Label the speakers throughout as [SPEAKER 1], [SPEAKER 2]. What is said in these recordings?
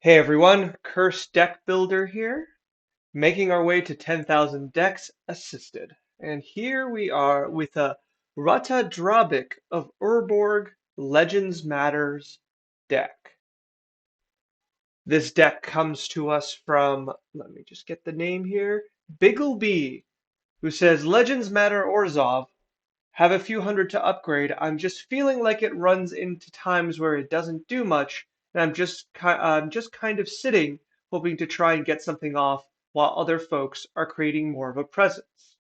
[SPEAKER 1] Hey everyone, Curse Deck Builder here, making our way to 10,000 decks assisted. And here we are with a Ratadrabik of Urborg Legends Matters deck. This deck comes to us from, let me just get the name here, Biggleby, who says, Legends Matter Orzhov, have a few hundred to upgrade. I'm just feeling like it runs into times where it doesn't do much, and I'm just kind of sitting, hoping to try and get something off while other folks are creating more of a presence.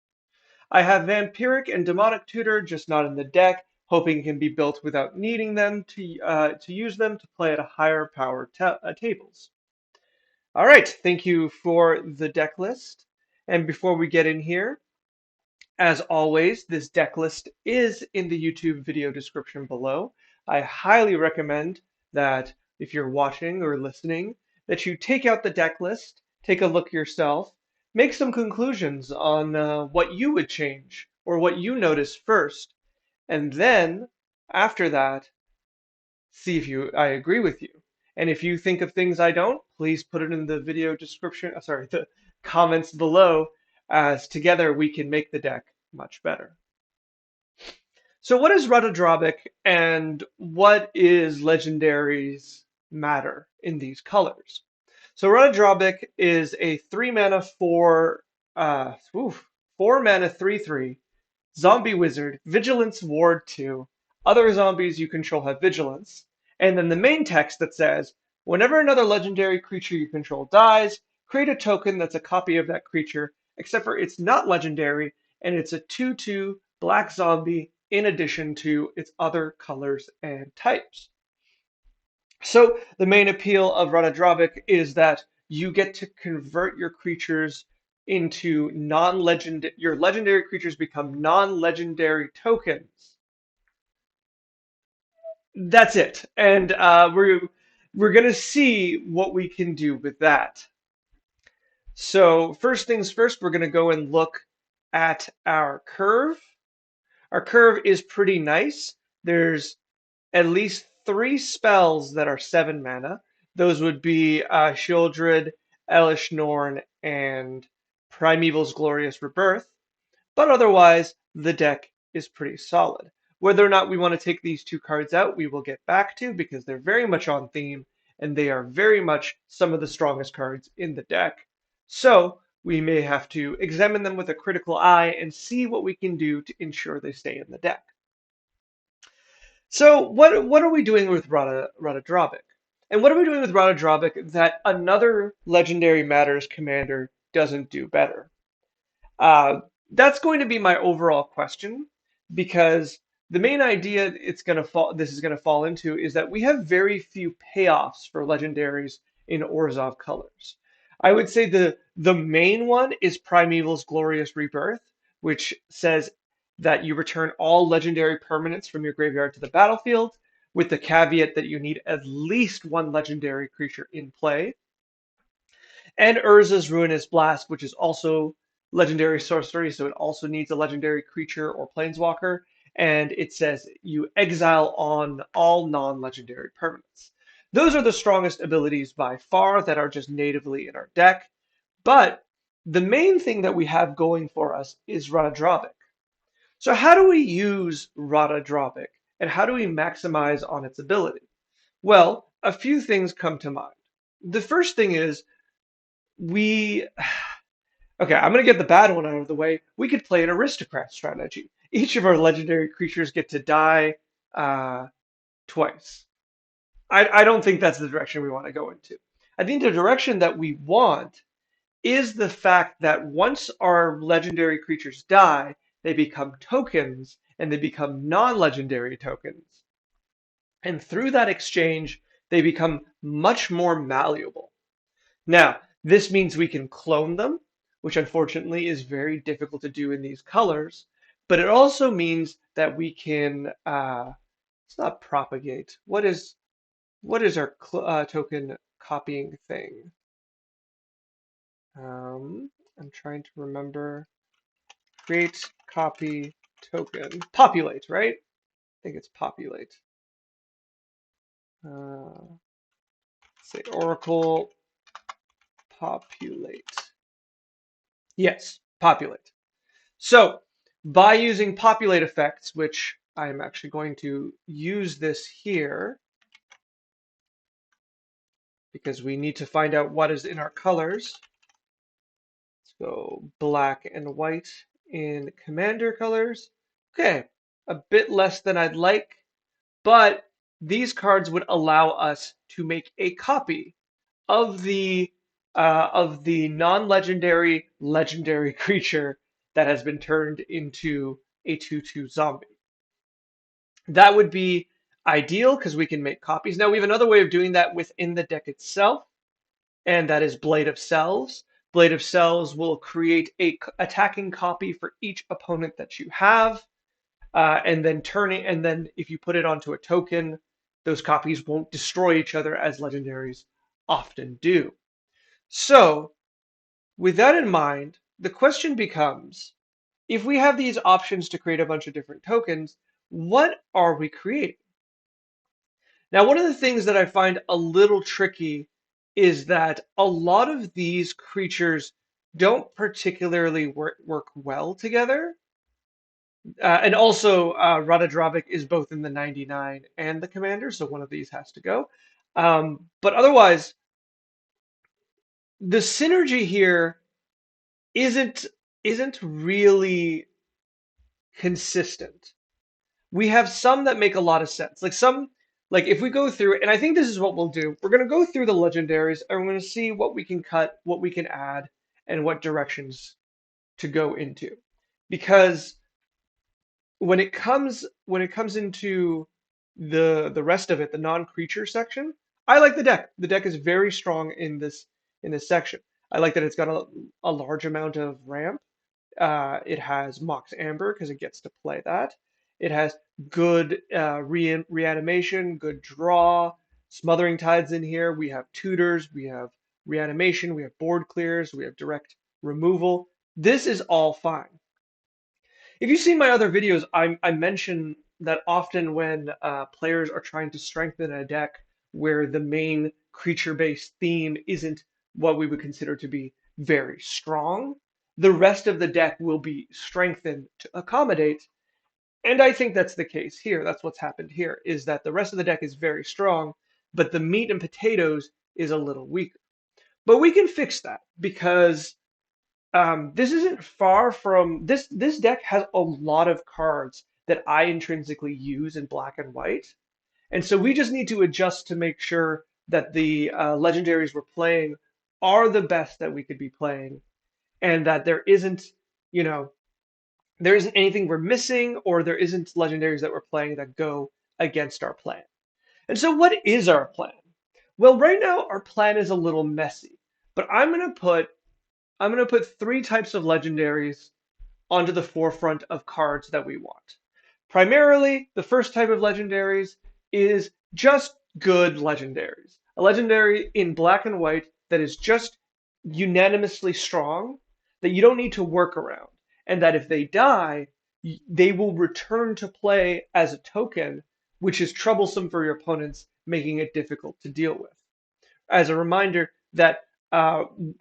[SPEAKER 1] I have Vampiric and Demonic Tutor, just not in the deck, hoping it can be built without needing them to use them to play at a higher power tables. All right, thank you for the deck list. And before we get in here, as always, this deck list is in the YouTube video description below. I highly recommend that if you're watching or listening, that you take out the deck list, take a look yourself, make some conclusions on what you would change or what you notice first, and then after that, see if I agree with you. And if you think of things I don't, please put it in the video description, sorry, the comments below, as together we can make the deck much better. So what is Ratadrabik and what is Legendary's matter in these colors? So Ratadrabik is a 3 mana 4 mana 3/3 zombie wizard, vigilance ward 2. Other zombies you control have vigilance. And then the main text that says, whenever another legendary creature you control dies, create a token that's a copy of that creature, except for it's not legendary and it's a 2/2 black zombie in addition to its other colors and types. So the main appeal of Ratadrabik is that you get to convert your creatures into non-legend. Your legendary creatures become non-legendary tokens. That's it, and we're gonna see what we can do with that. So first things first, we're gonna go and look at our curve. Our curve is pretty nice. There's at least 3 spells that are 7 mana. Those would be Shieldred, Elish Norn, and Primeval's Glorious Rebirth. But otherwise, the deck is pretty solid. Whether or not we want to take these 2 cards out, we will get back to because they're very much on theme and they are very much some of the strongest cards in the deck. So we may have to examine them with a critical eye and see what we can do to ensure they stay in the deck. So what are we doing with Ratadrabik? And what are we doing with Ratadrabik that another Legendary Matters commander doesn't do better? Uh, that's going to be my overall question because the main idea this is going to fall into is that we have very few payoffs for legendaries in Orzhov colors. I would say the main one is Primeval's Glorious Rebirth, which says that you return all legendary permanents from your graveyard to the battlefield, with the caveat that you need at least 1 legendary creature in play. And Urza's Ruinous Blast, which is also legendary sorcery, so it also needs a legendary creature or planeswalker. And it says you exile on all non-legendary permanents. Those are the strongest abilities by far that are just natively in our deck. But the main thing that we have going for us is Ratadrabik. So how do we use Ratadrabik and how do we maximize on its ability? Well, a few things come to mind. The first thing is we okay, I'm going to get the bad one out of the way. We could play an aristocrat strategy. Each of our legendary creatures get to die twice. I don't think that's the direction we want to go into. I think the direction that we want is the fact that once our legendary creatures die, they become tokens and they become non-legendary tokens. And through that exchange, they become much more malleable. Now, this means we can clone them, which unfortunately is very difficult to do in these colors, but it also means that we can, it's not propagate. What is our token copying thing? I'm trying to remember. Create copy token. Populate, right? I think it's populate. Uh, say Oracle populate. Yes, populate. So by using populate effects, which I'm actually going to use this here because we need to find out what is in our colors. Let's go black and white in commander colors. Okay, a bit less than I'd like, but these cards would allow us to make a copy of the non-legendary legendary creature that has been turned into a 2/2 zombie. That would be ideal because we can make copies. Now we have another way of doing that within the deck itself, and that is Blade of Selves. Blade of Selves will create a attacking copy for each opponent that you have, and then if you put it onto a token, those copies won't destroy each other as legendaries often do. So, with that in mind, the question becomes, if we have these options to create a bunch of different tokens, what are we creating? Now, one of the things that I find a little tricky is that a lot of these creatures don't particularly work well together. And also, Ratadrabik is both in the 99 and the commander, so one of these has to go. But otherwise, the synergy here isn't isn't really consistent. We have some that make a lot of sense. Like if we go through, and I think this is what we'll do. We're gonna go through the legendaries and we're gonna see what we can cut, what we can add, and what directions to go into. Because when it comes into the rest of it, the non-creature section, I like the deck. The deck is very strong in this section. I like that it's got a large amount of ramp. It has Mox Amber because it gets to play that. It has good reanimation, good draw, Smothering Tides in here. We have tutors, we have reanimation, we have board clears, we have direct removal. This is all fine. If you've seen my other videos, I mention that often when players are trying to strengthen a deck where the main creature-based theme isn't what we would consider to be very strong, the rest of the deck will be strengthened to accommodate. And I think that's the case here. That's what's happened here, is that the rest of the deck is very strong, but the meat and potatoes is a little weaker. But we can fix that because this isn't far from this deck has a lot of cards that I intrinsically use in black and white, and so we just need to adjust to make sure that the legendaries we're playing are the best that we could be playing, and that you know, there isn't anything we're missing, or there isn't legendaries that we're playing that go against our plan. And so, what is our plan? Well, right now our plan is a little messy, but I'm gonna put three types of legendaries onto the forefront of cards that we want. Primarily, the first type of legendaries is just good legendaries. A legendary in black and white that is just unanimously strong, that you don't need to work around, and that if they die, they will return to play as a token, which is troublesome for your opponents, making it difficult to deal with. As a reminder that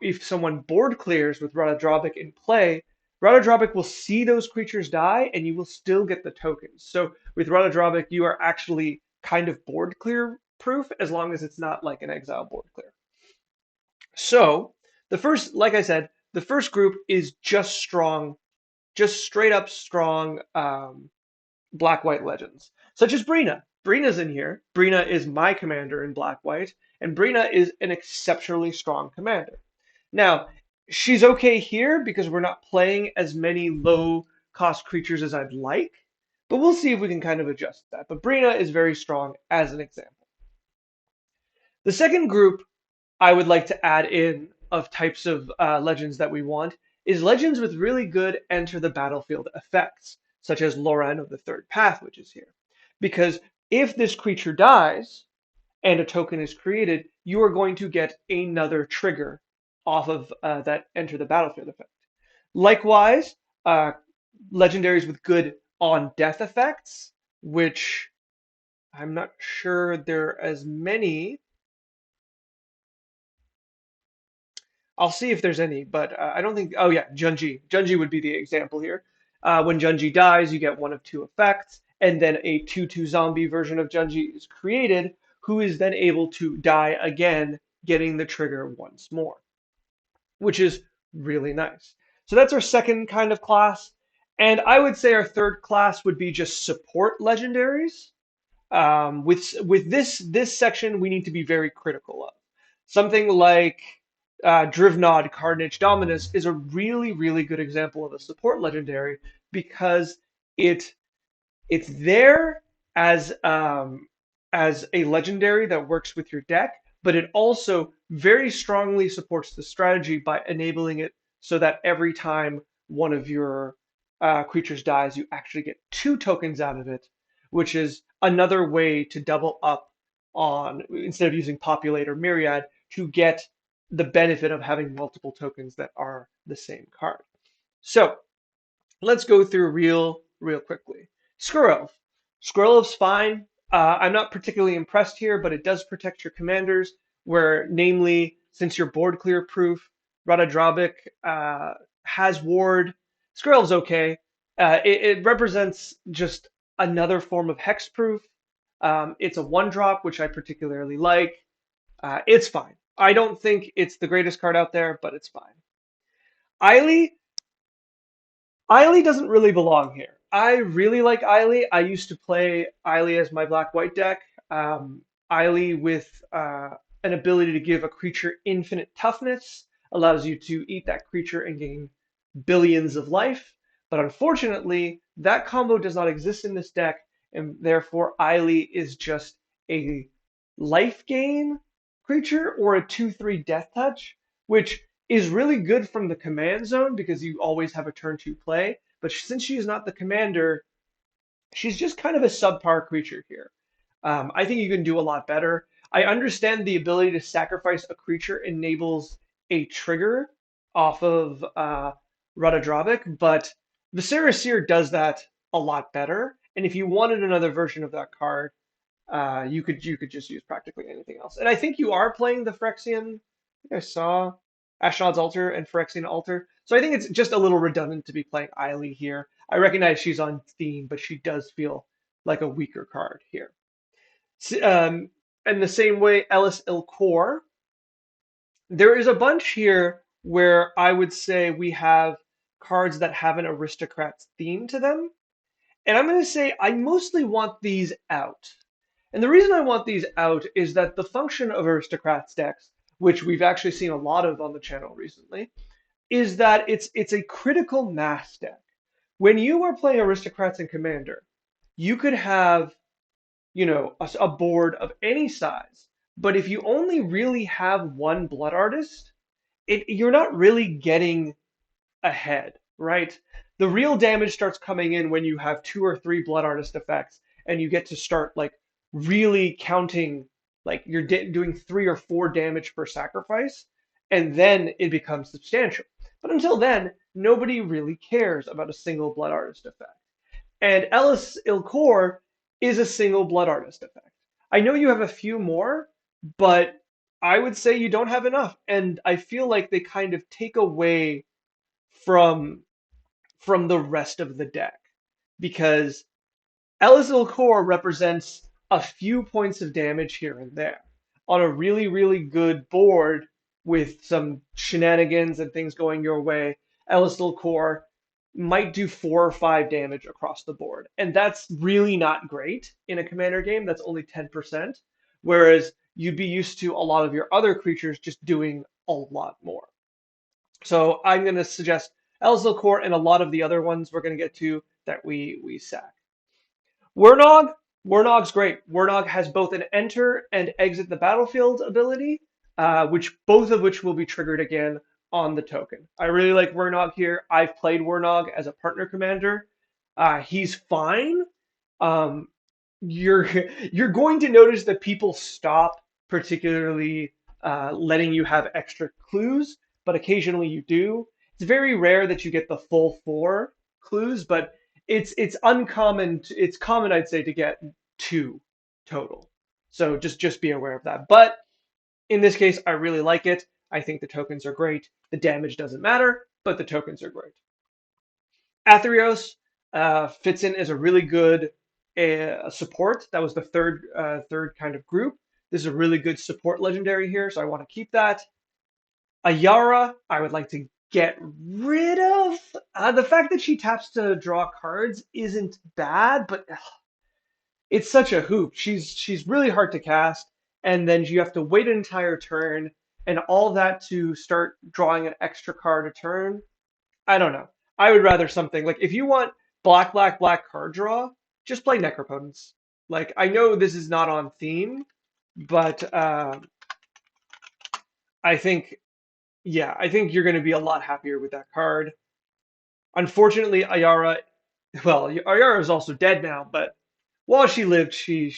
[SPEAKER 1] if someone board clears with Ratadrabik in play, Ratadrabik will see those creatures die and you will still get the tokens. So with Ratadrabik, you are actually kind of board clear proof as long as it's not like an exile board clear. So the first, like I said, the first group is just strong, just straight up strong black white legends, such as Brina. Brina's in here. Brina is my commander in black white, and Brina is an exceptionally strong commander. Now, she's okay here because we're not playing as many low cost creatures as I'd like, but we'll see if we can kind of adjust that. But Brina is very strong as an example. The second group I would like to add in of types of legends that we want is legends with really good enter the battlefield effects, such as Loran of the Third Path, which is here. Because if this creature dies and a token is created, you are going to get another trigger off of that enter the battlefield effect. Likewise, legendaries with good on death effects, which I'm not sure there are as many I'll see if there's any, but I don't think. Oh yeah, Junji. Junji would be the example here. When Junji dies, you get one of two effects, and then a 2/2 zombie version of Junji is created, who is then able to die again, getting the trigger once more, which is really nice. So that's our second kind of class. And I would say our third class would be just support legendaries. With this section, we need to be very critical of something like Drivnod Carnage Dominus is a really good example of a support legendary because it it's there as a legendary that works with your deck, but it also very strongly supports the strategy by enabling it so that every time one of your creatures dies, you actually get two tokens out of it, which is another way to double up on instead of using Populate or Myriad to get the benefit of having multiple tokens that are the same card. So let's go through real quickly. Squirrel. Squirrel's fine. I'm not particularly impressed here, but it does protect your commanders, where namely, since you're board clear proof, Ratadrabik has ward. Squirrel's okay. It represents just another form of hexproof. It's a one drop, which I particularly like. It's fine. I don't think it's the greatest card out there, but it's fine. Eiley, Eiley doesn't really belong here. I really like Eiley. I used to play Eiley as my black-white deck. Eiley with an ability to give a creature infinite toughness allows you to eat that creature and gain billions of life. But unfortunately, that combo does not exist in this deck, and therefore Eiley is just a life gain creature or a 2/3 death touch, which is really good from the command zone because you always have a turn two play. But since she is not the commander, she's just kind of a subpar creature here. I think you can do a lot better. I understand the ability to sacrifice a creature enables a trigger off of Ratadrabik, but Viserys Seer does that a lot better. And if you wanted another version of that card, you could just use practically anything else. And I think you are playing the Phyrexian. I think I saw Ashnod's Altar and Phyrexian Altar. So I think it's just a little redundant to be playing Eiley here. I recognize she's on theme, but she does feel like a weaker card here. In the same way, Ellis Ilkor, there is a bunch here where I would say we have cards that have an aristocrat's theme to them. And I'm going to say I mostly want these out. And the reason I want these out is that the function of aristocrats decks, which we've actually seen a lot of on the channel recently, is that it's a critical mass deck. When you are playing aristocrats and commander, you could have, a board of any size, but if you only really have one blood artist, you're not really getting ahead, right? The real damage starts coming in when you have two or three blood artist effects and you get to start like really counting, like you're doing 3 or 4 damage per sacrifice, and then it becomes substantial. But until then, nobody really cares about a single blood artist effect. And Ellis Ilkor is a single blood artist effect. I know you have a few more, but I would say you don't have enough. And I feel like they kind of take away from from the rest of the deck because Elizil Core represents a few points of damage here and there on a really good board with some shenanigans and things going your way. Elizil Core might do 4 or 5 damage across the board, and that's really not great in a commander game. That's only 10%, whereas you'd be used to a lot of your other creatures just doing a lot more. So I'm going to suggest Elzil Court and a lot of the other ones we're going to get to that we sack. Wernog, Wernog's great. Wernog has both an enter and exit the battlefield ability, which both of which will be triggered again on the token. I really like Wernog here. I've played Wernog as a partner commander. He's fine. Um, you're you're going to notice that people stop particularly letting you have extra clues, but occasionally you do. It's very rare that you get the full 4 clues, but it's uncommon. It's common, I'd say, to get 2 total. So just be aware of that. But in this case, I really like it. I think the tokens are great. The damage doesn't matter, but the tokens are great. Atherios fits in as a really good support. That was the third kind of group. This is a really good support legendary here, so I want to keep that. Ayara, I would like to get rid of. The fact that she taps to draw cards isn't bad, but it's such a hoop. She's really hard to cast, and then you have to wait an entire turn, and all that to start drawing an extra card a turn. I don't know. I would rather something like if you want black, black, black card draw, just play Necropotence. Like I know this is not on theme, but I think yeah, I think you're going to be a lot happier with that card. Unfortunately, Ayara, well, Ayara is also dead now, but while she lived, she's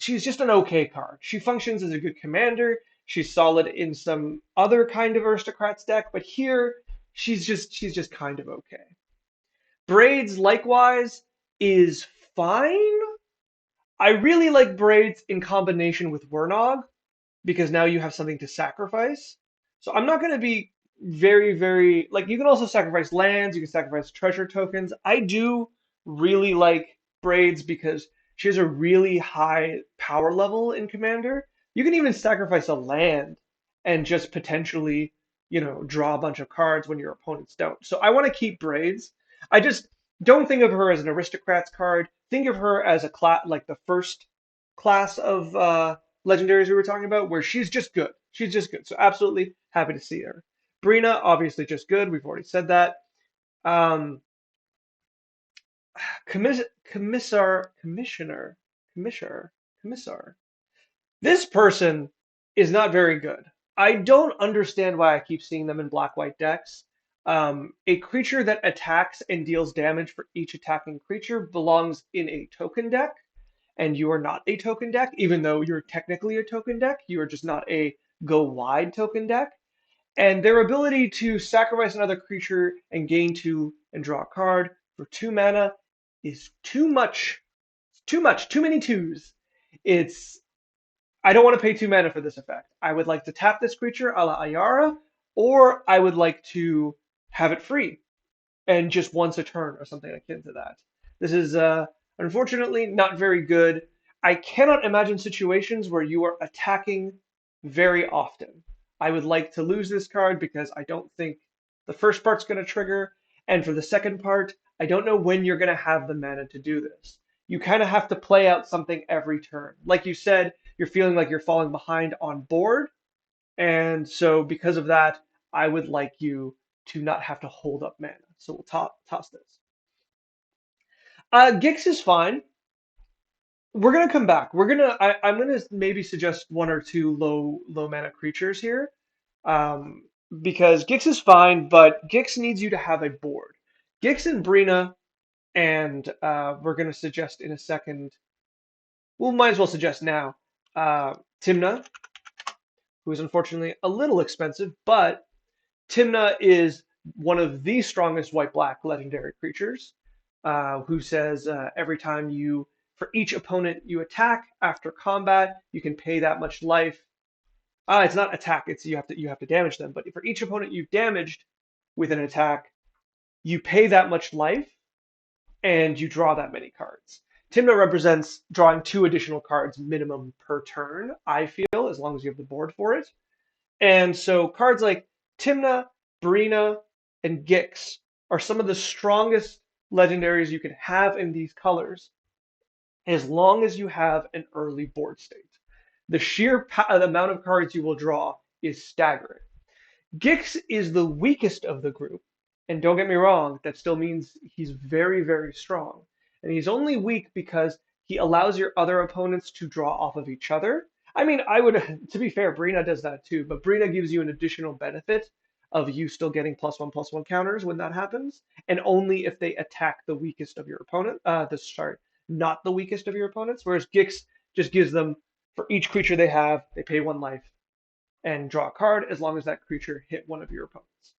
[SPEAKER 1] just an okay card. She functions as a good commander. She's solid in some other kind of aristocrats deck, but here she's just kind of okay. Braids likewise is fine. I really like Braids in combination with Wernog because now you have something to sacrifice. So I'm not going to be very like you can also sacrifice lands, you can sacrifice treasure tokens. I do really like Braids because she has a really high power level in Commander. You can even sacrifice a land and just potentially, draw a bunch of cards when your opponents don't. So I want to keep Braids. I just don't think of her as an aristocrats card. Think of her as a class like the first class of legendaries we were talking about, where she's just good. She's just good. So absolutely happy to see her. Brina, obviously just good. We've already said that. Um, Commissar. This person is not very good. I don't understand why I keep seeing them in black-white decks. A creature that attacks and deals damage for each attacking creature belongs in a token deck, and you are not a token deck, even though you're technically a token deck. You are just not a go wide token deck. And their ability to sacrifice another creature and gain two and draw a card for 2 mana is too much. Too much. Too many twos. It's I don't want to pay 2 mana for this effect. I would like to tap this creature a la Ayara, or I would like to have it free and just once a turn or something akin to that. This is unfortunately not very good. I cannot imagine situations where you are attacking very often. I would like to lose this card because I don't think the first part's going to trigger, and for the second part, I don't know when you're going to have the mana to do this. You kind of have to play out something every turn. Like you said, you're feeling like you're falling behind on board, and so because of that, I would like you to not have to hold up mana. So we'll toss this. Gix is fine. We're gonna come back. I'm gonna maybe suggest one or two low mana creatures here, um, because Gix is fine, but Gix needs you to have a board. Gix and Brina, and we're gonna suggest in a second. Well, might as well suggest now. Timna, who is unfortunately a little expensive, but Timna is one of the strongest white-black legendary creatures, who says every time for each opponent you attack after combat, you can pay that much life. It's not attack; it's you have to damage them. But for each opponent you've damaged with an attack, you pay that much life, and you draw that many cards. Timna represents drawing 2 additional cards minimum per turn. I feel as long as you have the board for it. And so cards like Timna, Brina, and Gix are some of the strongest legendaries you can have in these colors, as long as you have an early board state. The sheer amount of cards you will draw is staggering. Gix is the weakest of the group, and don't get me wrong, that still means he's very strong. And he's only weak because he allows your other opponents to draw off of each other. I mean, to be fair, Brina does that too, but Brina gives you an additional benefit of you still getting +1/+1 counters when that happens, and only if they attack the weakest of your opponent. Not the weakest of your opponents. Whereas Gix just gives them, for each creature they have, they pay 1 life and draw a card as long as that creature hit one of your opponents.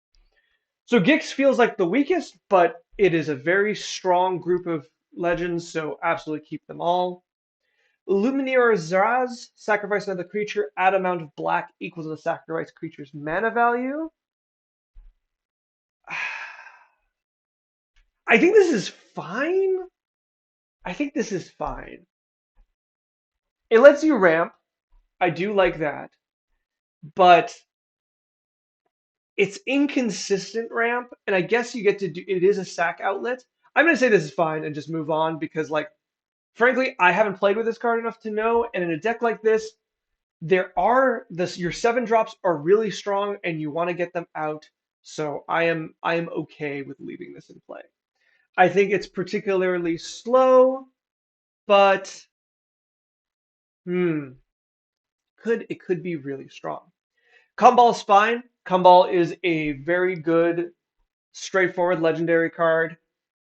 [SPEAKER 1] So Gix feels like the weakest, but it is a very strong group of legends, so absolutely keep them all. Lumineer Zraz, sacrifice another creature, add amount of black equals the sacrificed creature's mana value. I think this is fine. I think this is fine. It lets you ramp. I do like that. But it's inconsistent ramp, and I guess you get to do it is a sack outlet. I'm gonna say this is fine and just move on because like frankly, I haven't played with this card enough to know, and in a deck like this, there are this your 7 drops are really strong and you want to get them out. So I am okay with leaving this in play. I think it's particularly slow, but hmm, it could be really strong. Kumbal Spine. Kumbal is a very good, straightforward legendary card,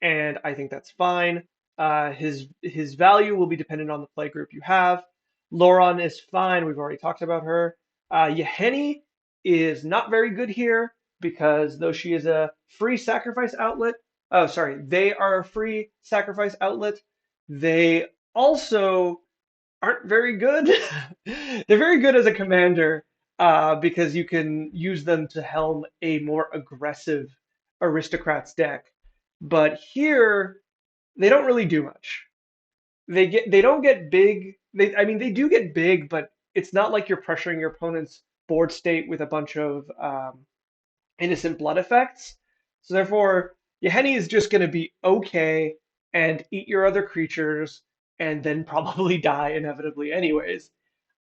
[SPEAKER 1] and I think that's fine. His value will be dependent on the play group you have. Loron is fine. We've already talked about her. Yeheni is not very good here because though she is a free sacrifice outlet, oh sorry, they are a free sacrifice outlet. They also aren't very good. They're very good as a commander because you can use them to helm a more aggressive aristocrats deck. But here they don't really do much. They don't get big. They do get big, but it's not like you're pressuring your opponent's board state with a bunch of innocent blood effects. So therefore, Yeheni is just going to be okay and eat your other creatures and then probably die inevitably anyways.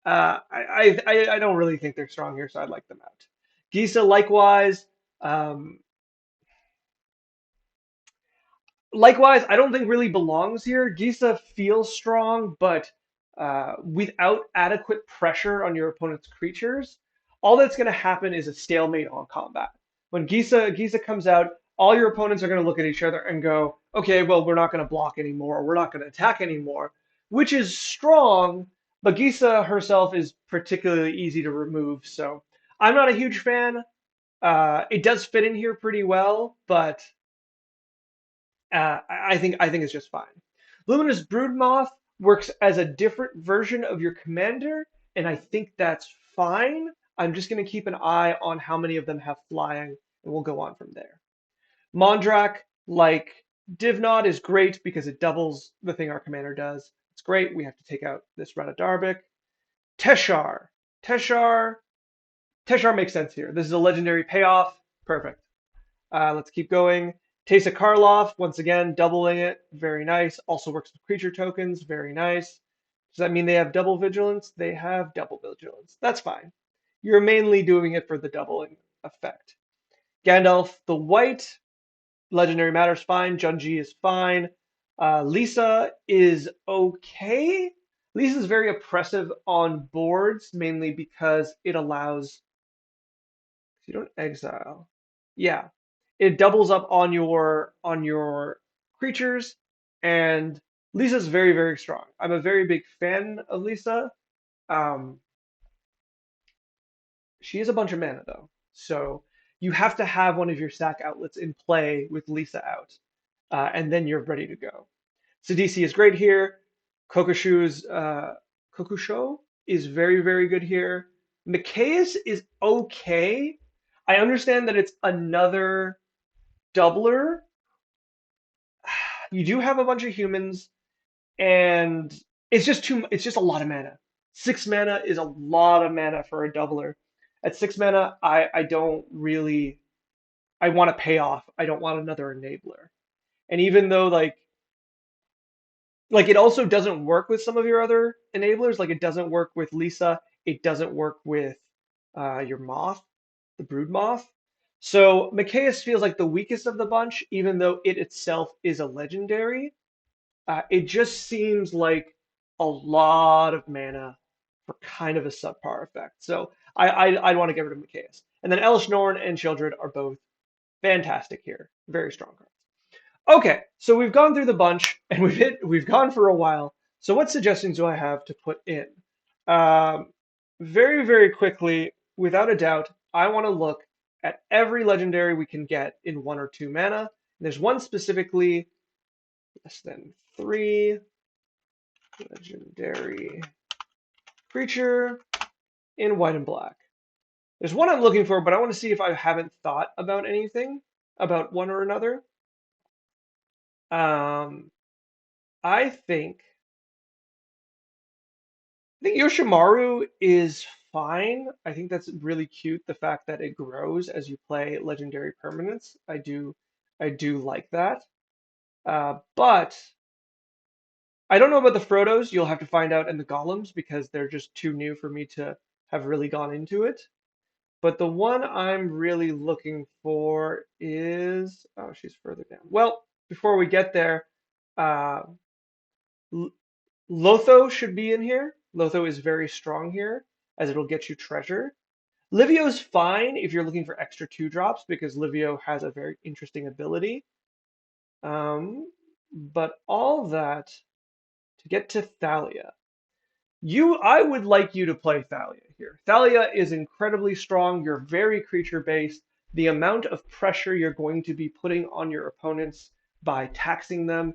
[SPEAKER 1] I don't really think they're strong here, so I'd like them out. Gisa likewise. Um, Likewise, I don't think really belongs here. Gisa feels strong, but without adequate pressure on your opponent's creatures, all that's going to happen is a stalemate on combat. When Gisa comes out, all your opponents are going to look at each other and go, "Okay, well, we're not going to block anymore. We're not going to attack anymore," which is strong, but Gisa herself is particularly easy to remove. So I'm not a huge fan. It does fit in here pretty well, but I think it's just fine. Luminous Broodmoth works as a different version of your commander, and I think that's fine. I'm just going to keep an eye on how many of them have flying, and we'll go on from there. Mondrak, like Divnod, is great because it doubles the thing our commander does. It's great. We have to take out this Ratadrabik. Teshar. Teshar. Teshar makes sense here. This is a legendary payoff. Perfect. Let's keep going. Teysa Karlov, once again, doubling it. Very nice. Also works with creature tokens. Very nice. Does that mean they have double vigilance? They have double vigilance. That's fine. You're mainly doing it for the doubling effect. Gandalf the White, legendary matter's fine. Junji is fine. Lisa is okay. Lisa's very oppressive on boards, mainly because it allows you don't exile. Yeah. It doubles up on your creatures, and Lisa's very, very strong. I'm a very big fan of Lisa. Um, she is a bunch of mana though. So you have to have one of your sack outlets in play with Lisa out. And then you're ready to go. Sidisi is great here. Kokusho is very, very good here. Mikaeus is okay. I understand that it's another doubler. You do have a bunch of humans, and it's just a lot of mana. 6 mana is a lot of mana for a doubler. At 6 mana, I don't really I want to pay off. I don't want another enabler. And even though like it also doesn't work with some of your other enablers. Like it doesn't work with Lisa. It doesn't work with your moth, the brood moth. So Mikaeus feels like the weakest of the bunch, even though it itself is a legendary. It just seems like a lot of mana for kind of a subpar effect. So I'd want to get rid of Mikaeus. And then Elish Norn and Childred are both fantastic here. Very strong cards. Okay, so we've gone through the bunch and we've gone for a while. So what suggestions do I have to put in? Um, Very, very quickly, without a doubt, I want to look at every legendary we can get in 1 or 2 mana. There's one specifically less than 3. Legendary creature in white and black. There's one I'm looking for, but I want to see if I haven't thought about anything about one or another. Um, I think Yoshimaru is fine. I think that's really cute. The fact that it grows as you play legendary permanents. I do like that. But I don't know about the Frodos. You'll have to find out in the Golems because they're just too new for me to have really gone into it. But the one I'm really looking for is, oh, she's further down. Well, before we get there, uh, Lotho should be in here. Lotho is very strong here, as it'll get you treasure. Livio's fine if you're looking for extra 2 drops because Livio has a very interesting ability. But all that to get to Thalia. I would like you to play Thalia here. Thalia is incredibly strong. You're very creature based. The amount of pressure you're going to be putting on your opponents by taxing them,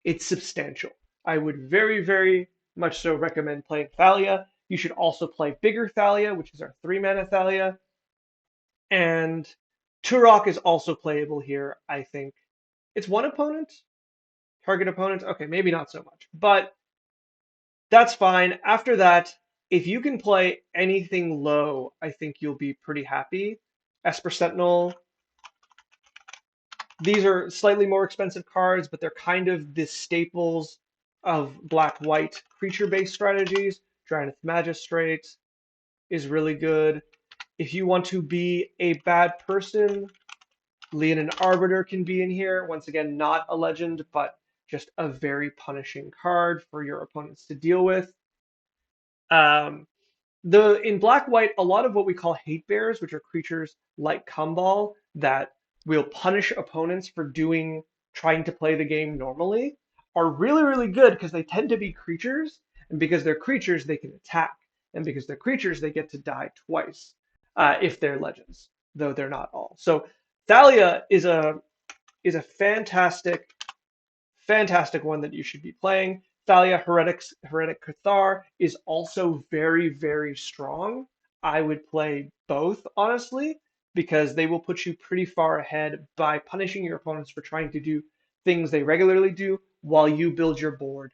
[SPEAKER 1] it's substantial. I would very, very much so recommend playing Thalia. You should also play bigger Thalia, which is our 3-mana Thalia. And Turok is also playable here, I think. It's one opponent? Target opponent? Okay, maybe not so much. But that's fine. After that, if you can play anything low, I think you'll be pretty happy. Esper Sentinel, these are slightly more expensive cards, but they're kind of the staples of black-white creature-based strategies. Drannith Magistrate is really good. If you want to be a bad person, Leonin Arbiter can be in here. Once again, not a legend, but just a very punishing card for your opponents to deal with. Um, in black white, a lot of what we call hate bears, which are creatures like Kumbal that will punish opponents for trying to play the game normally, are really, really good because they tend to be creatures, and because they're creatures, they can attack, and because they're creatures, they get to die twice if they're legends, though they're not all. So Thalia is a fantastic one that you should be playing. Thalia Heretic Cathar is also very, very strong. I would play both, honestly, because they will put you pretty far ahead by punishing your opponents for trying to do things they regularly do while you build your board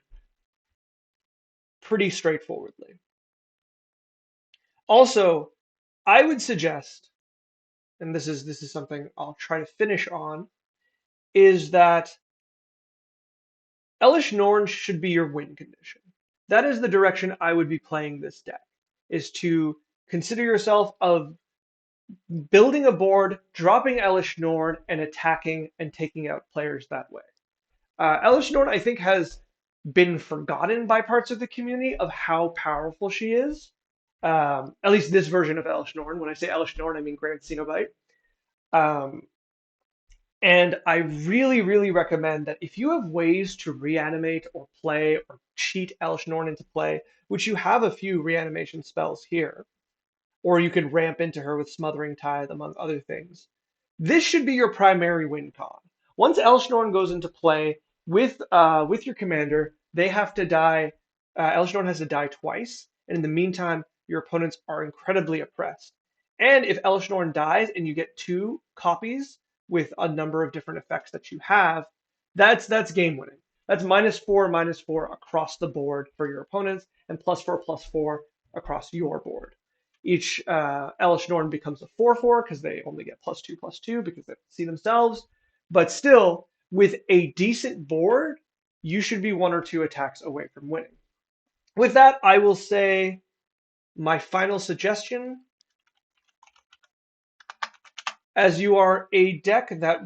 [SPEAKER 1] pretty straightforwardly. Also, I would suggest, and this is something I'll try to finish on, is that Elish Norn should be your win condition. That is the direction I would be playing this deck, is to consider yourself of building a board, dropping Elish Norn, and attacking and taking out players that way. Elish Norn, I think, has been forgotten by parts of the community of how powerful she is. At least this version of Elish Norn. When I say Elish Norn, I mean Grand Cenobite. Um, And I really, really recommend that if you have ways to reanimate or play or cheat Elesh Norn into play, which you have a few reanimation spells here, or you can ramp into her with Smothering Tithe, among other things. This should be your primary win con. Once Elshnorn goes into play with your commander, they have to die. Elshnorn has to die twice, and in the meantime, your opponents are incredibly oppressed. And if Elshnorn dies and you get 2 copies with a number of different effects that you have, that's game winning. That's -4/-4 across the board for your opponents, and +4/+4 across your board. Each Elish Norn becomes a 4/4 because they only get +2/+2 because they see themselves. But still, with a decent board, you should be 1 or 2 attacks away from winning. With that, I will say my final suggestion, as you are a deck that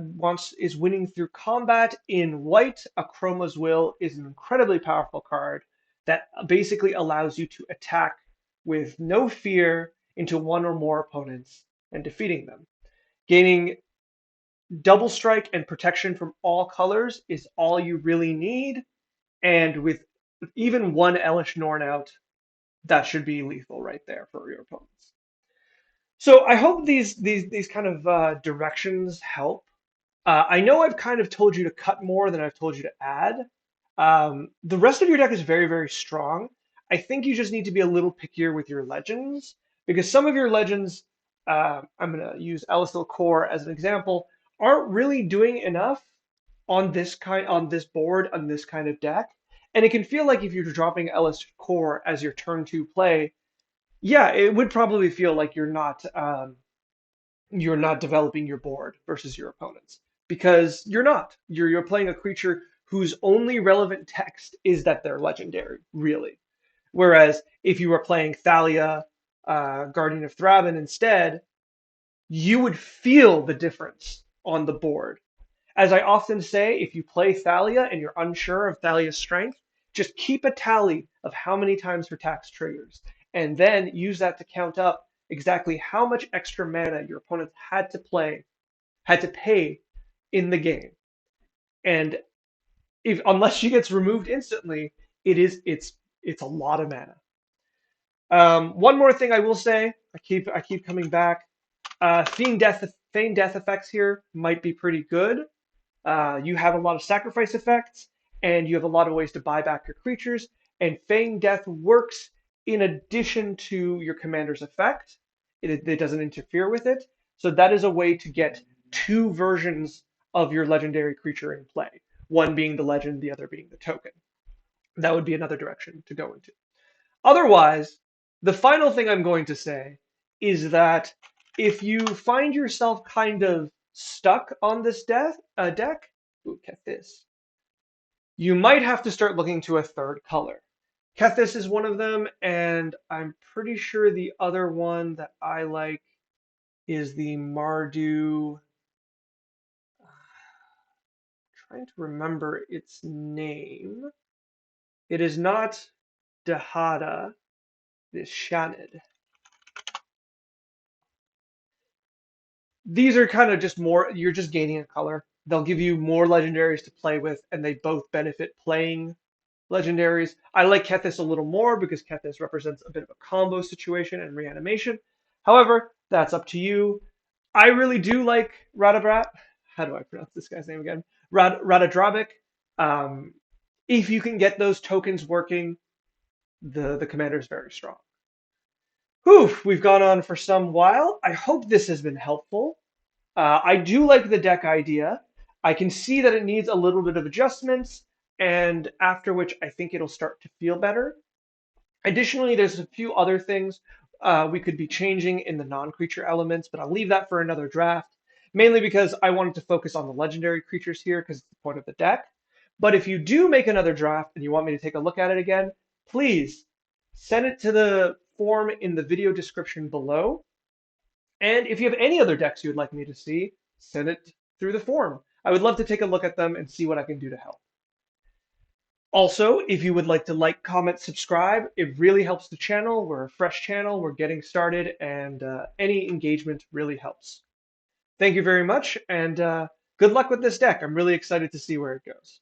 [SPEAKER 1] is winning through combat in white, Akroma's Will is an incredibly powerful card that basically allows you to attack with no fear into 1 or more opponents and defeating them. Gaining double strike and protection from all colors is all you really need, and with even one Elish Norn out, that should be lethal right there for your opponents. So I hope these kind of directions help. I know I've kind of told you to cut more than I've told you to add. The rest of your deck is very, very strong. I think you just need to be a little pickier with your legends because some of your legends, I'm going to use Alistair Core as an example, aren't really doing enough on this board on this kind of deck. And it can feel like if you're dropping Alistair Core as your turn two play, yeah, it would probably feel like you're not developing your board versus your opponents because you're not. You're playing a creature whose only relevant text is that they're legendary, really. Whereas if you were playing Thalia, Guardian of Thraben instead, you would feel the difference on the board. As I often say, if you play Thalia and you're unsure of Thalia's strength, just keep a tally of how many times her tax triggers, and then use that to count up exactly how much extra mana your opponent had to pay in the game. And if unless she gets removed instantly, it's a lot of mana. One more thing I will say, I keep coming back. Feign death effects here might be pretty good. You have a lot of sacrifice effects, and you have a lot of ways to buy back your creatures. And Feign Death works in addition to your commander's effect. It doesn't interfere with it. So that is a way to get two versions of your legendary creature in play. One being the legend, the other being the token. That would be another direction to go into. Otherwise, the final thing I'm going to say is that if you find yourself kind of stuck on this deck, ooh, Kethis, you might have to start looking to a third color. Kethis is one of them, and I'm pretty sure the other one that I like is the Mardu. Trying to remember its name. It is not Dahada. It is Shanid. These are kind of just more, you're just gaining a color. They'll give you more legendaries to play with, and they both benefit playing legendaries. I like Kethis a little more because Kethis represents a bit of a combo situation and reanimation. However, that's up to you. I really do like Radabrat. How do I pronounce this guy's name again? Ratadrabik. Um, if you can get those tokens working, the commander is very strong. Whew, we've gone on for some while. I hope this has been helpful. I do like the deck idea. I can see that it needs a little bit of adjustments, and after which I think it'll start to feel better. Additionally, there's a few other things we could be changing in the non-creature elements, but I'll leave that for another draft, mainly because I wanted to focus on the legendary creatures here because it's the point of the deck. But if you do make another draft and you want me to take a look at it again, please send it to the form in the video description below. And if you have any other decks you would like me to see, send it through the forum. I would love to take a look at them and see what I can do to help. Also, if you would like to like, comment, subscribe, it really helps the channel. We're a fresh channel, we're getting started, and any engagement really helps. Thank you very much, and good luck with this deck. I'm really excited to see where it goes.